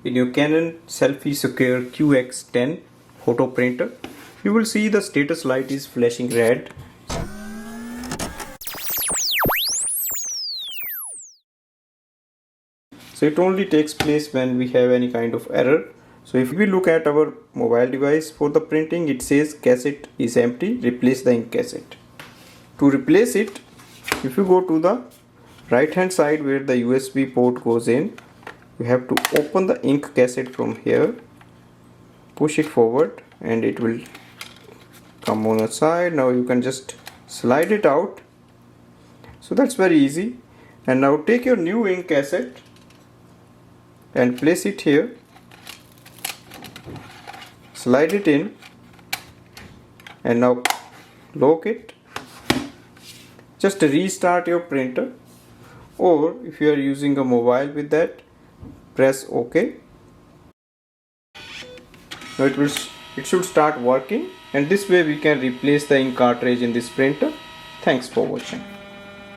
in your Canon Selphy Secure QX10 photo printer, you will see the status light is flashing red. So it only takes place when we have any kind of error. So if we look at our mobile device for the printing, it says cassette is empty, replace the ink cassette. To replace it, if you go to the right hand side where the USB port goes in, you have to open the ink cassette from here, push it forward and it will come on the side. Now you can just slide it out. So that's very easy. And now take your new ink cassette and place it here, slide it in and now lock it. Just restart your printer, or if you are using a mobile with that, press OK. Now it should start working, and this way we can replace the ink cartridge in this printer. Thanks for watching.